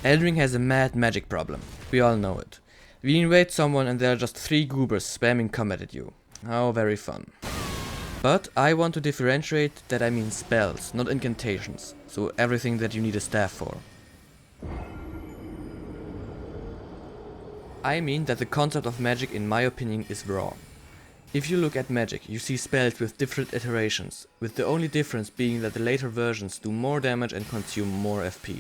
Elden Ring has a mad magic problem. We all know it. We invade someone and there are just 3 goobers spamming combat at you. How very fun. But I want to differentiate that I mean spells, not incantations. So everything that you need a staff for. I mean that the concept of magic in my opinion is wrong. If you look at magic, you see spells with different iterations, with the only difference being that the later versions do more damage and consume more FP.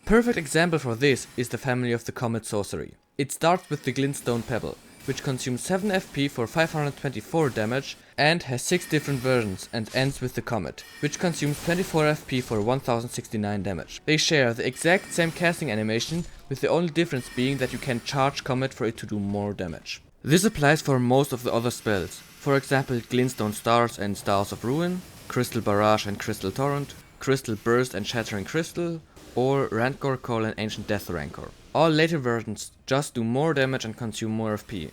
Perfect example for this is the family of the Comet Sorcery. It starts with the Glintstone Pebble, which consumes 7 FP for 524 damage and has 6 different versions, and ends with the Comet, which consumes 24 FP for 1069 damage. They share the exact same casting animation, with the only difference being that you can charge Comet for it to do more damage. This applies for most of the other spells, for example Glintstone Stars and Stars of Ruin, Crystal Barrage and Crystal Torrent, Crystal Burst and Shattering Crystal, or Rancor Call and Ancient Death Rancor. All later versions just do more damage and consume more FP.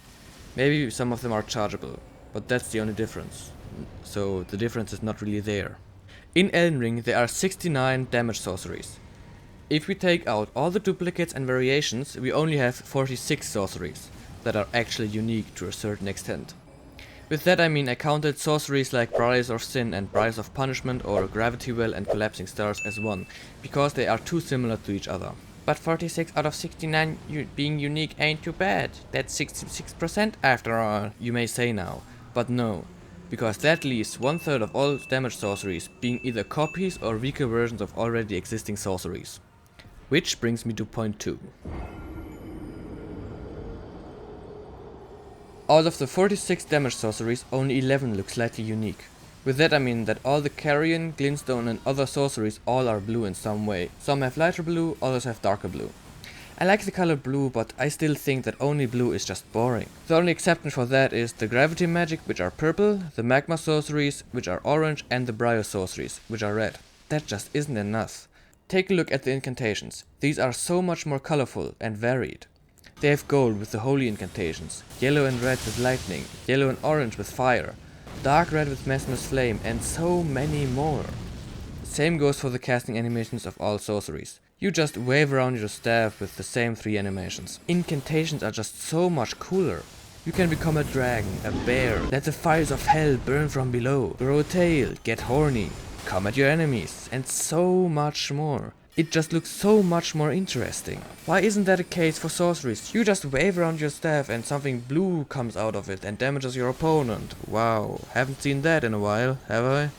Maybe some of them are chargeable, but that's the only difference. So the difference is not really there. In Elden Ring there are 69 damage sorceries. If we take out all the duplicates and variations, we only have 46 sorceries that are actually unique to a certain extent. With that I mean I counted sorceries like Briars of Sin and Briars of Punishment or Gravity Well and Collapsing Stars as one, because they are too similar to each other. But 46 out of 69 being unique ain't too bad. That's 66% after all, you may say now. But no, because that leaves 1/3 of all damage sorceries being either copies or weaker versions of already existing sorceries. Which brings me to point 2. Out of the 46 damage sorceries, only 11 look slightly unique. With that I mean that all the Carrion, Glintstone and other sorceries all are blue in some way. Some have lighter blue, others have darker blue. I like the color blue, but I still think that only blue is just boring. The only exception for that is the Gravity Magic, which are purple, the Magma sorceries, which are orange, and the Briar sorceries, which are red. That just isn't enough. Take a look at the incantations. These are so much more colorful and varied. They have gold with the holy incantations, yellow and red with lightning, yellow and orange with fire, dark red with Mesmer's flame, and so many more. Same goes for the casting animations of all sorceries. You just wave around your staff with the same 3 animations. Incantations are just so much cooler. You can become a dragon, a bear, let the fires of hell burn from below, grow a tail, get horny, come at your enemies, and so much more. It just looks so much more interesting. Why isn't that a case for sorceries? You just wave around your staff and something blue comes out of it and damages your opponent. Wow, haven't seen that in a while, have I?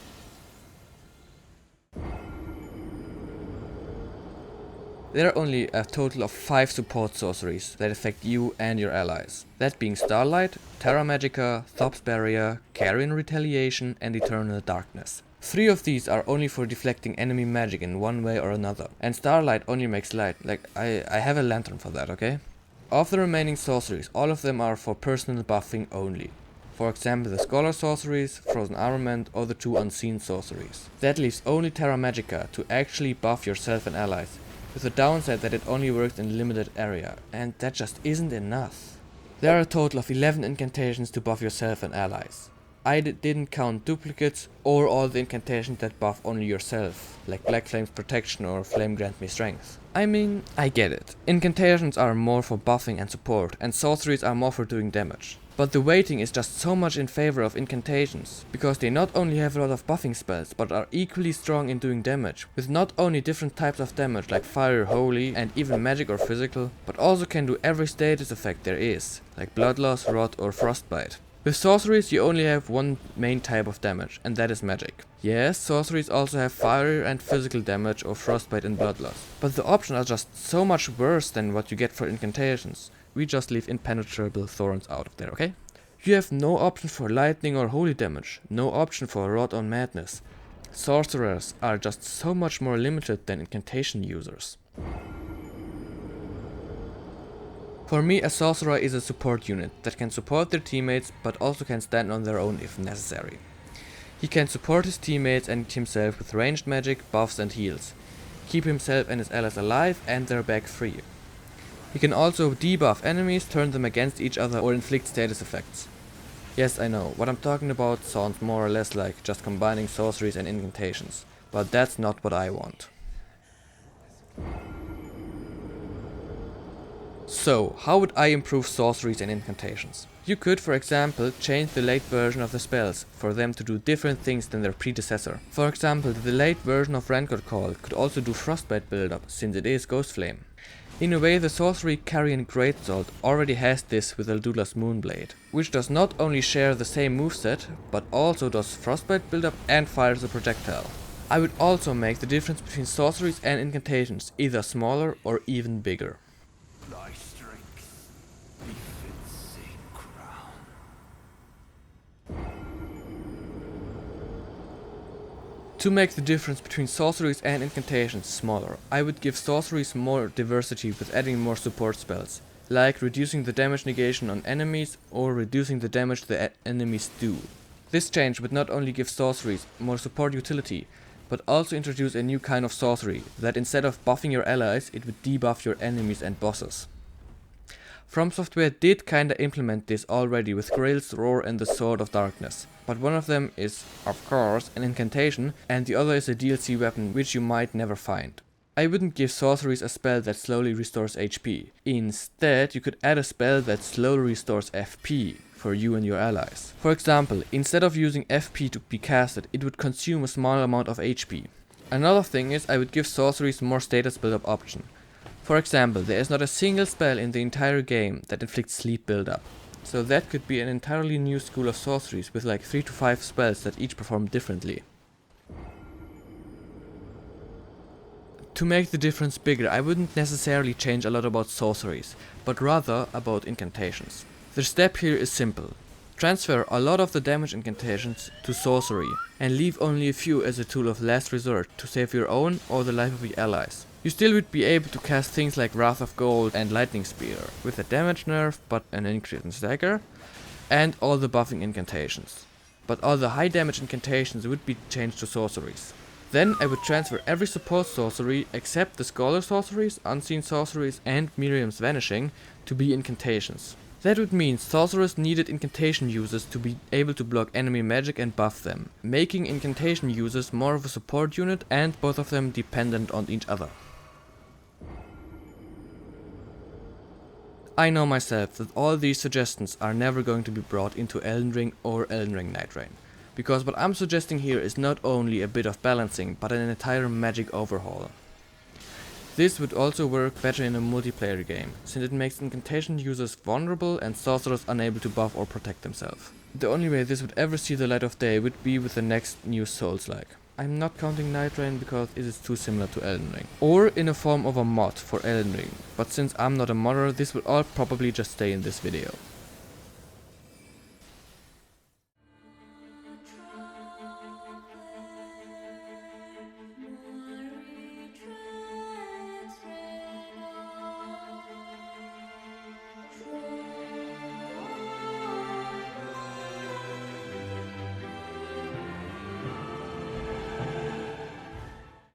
There are only a total of 5 support sorceries that affect you and your allies. That being Starlight, Terra Magica, Thop's Barrier, Carrion Retaliation and Eternal Darkness. 3 of these are only for deflecting enemy magic in one way or another, and Starlight only makes light, like I have a lantern for that, okay? Of the remaining sorceries, all of them are for personal buffing only. For example the Scholar sorceries, Frozen Armament or the 2 Unseen sorceries. That leaves only Terra Magica to actually buff yourself and allies, with the downside that it only works in a limited area, and that just isn't enough. There are a total of 11 incantations to buff yourself and allies. I didn't count duplicates or all the incantations that buff only yourself, like Black Flame's Protection or Flame Grant Me Strength. I mean, I get it. Incantations are more for buffing and support, and sorceries are more for doing damage. But the weighting is just so much in favor of incantations, because they not only have a lot of buffing spells, but are equally strong in doing damage, with not only different types of damage like fire, holy, and even magic or physical, but also can do every status effect there is, like blood loss, rot or frostbite. With sorceries you only have one main type of damage, and that is magic. Yes, sorceries also have fire and physical damage or frostbite and blood loss, but the options are just so much worse than what you get for incantations. We just leave impenetrable thorns out of there, okay? You have no option for lightning or holy damage, no option for rot or madness. Sorcerers are just so much more limited than incantation users. For me, a sorcerer is a support unit that can support their teammates but also can stand on their own if necessary. He can support his teammates and himself with ranged magic, buffs and heals, keep himself and his allies alive and their back free. He can also debuff enemies, turn them against each other or inflict status effects. Yes, I know, what I'm talking about sounds more or less like just combining sorceries and incantations, but that's not what I want. So, how would I improve sorceries and incantations? You could, for example, change the late version of the spells for them to do different things than their predecessor. For example, the late version of Rancor Call could also do Frostbite build-up, since it is Ghost Flame. In a way, the sorcery Carrion Greatsword already has this with Eldula's Moonblade, which does not only share the same moveset, but also does Frostbite build-up and fires a projectile. I would also make the difference between sorceries and incantations either smaller or even bigger. Thy strength befits a crown. To make the difference between sorceries and incantations smaller, I would give sorceries more diversity with adding more support spells, like reducing the damage negation on enemies or reducing the damage the enemies do. This change would not only give sorceries more support utility, but also introduce a new kind of sorcery, that instead of buffing your allies, it would debuff your enemies and bosses. From Software did kinda implement this already with Grail's Roar and the Sword of Darkness, but one of them is, of course, an incantation, and the other is a DLC weapon which you might never find. I wouldn't give sorceries a spell that slowly restores HP. Instead, you could add a spell that slowly restores FP for you and your allies. For example, instead of using FP to be casted, it would consume a small amount of HP. Another thing is I would give sorceries more status build-up option. For example, there is not a single spell in the entire game that inflicts sleep build-up. So that could be an entirely new school of sorceries with like 3 to 5 spells that each perform differently. To make the difference bigger, I wouldn't necessarily change a lot about sorceries, but rather about incantations. The step here is simple. Transfer a lot of the damage incantations to sorcery, and leave only a few as a tool of last resort to save your own or the life of your allies. You still would be able to cast things like Wrath of Gold and Lightning Spear, with a damage nerf but an increase in stagger, and all the buffing incantations. But all the high damage incantations would be changed to sorceries. Then I would transfer every support sorcery except the Scholar sorceries, Unseen sorceries and Miriam's Vanishing to be incantations. That would mean sorcerers needed incantation users to be able to block enemy magic and buff them, making incantation users more of a support unit and both of them dependent on each other. I know myself that all these suggestions are never going to be brought into Elden Ring or Elden Ring Night Rain, because what I'm suggesting here is not only a bit of balancing but an entire magic overhaul. This would also work better in a multiplayer game, since it makes incantation users vulnerable and sorcerers unable to buff or protect themselves. The only way this would ever see the light of day would be with the next new Souls-like. I'm not counting Night Rain because it is too similar to Elden Ring. Or in a form of a mod for Elden Ring, but since I'm not a modder, this will all probably just stay in this video.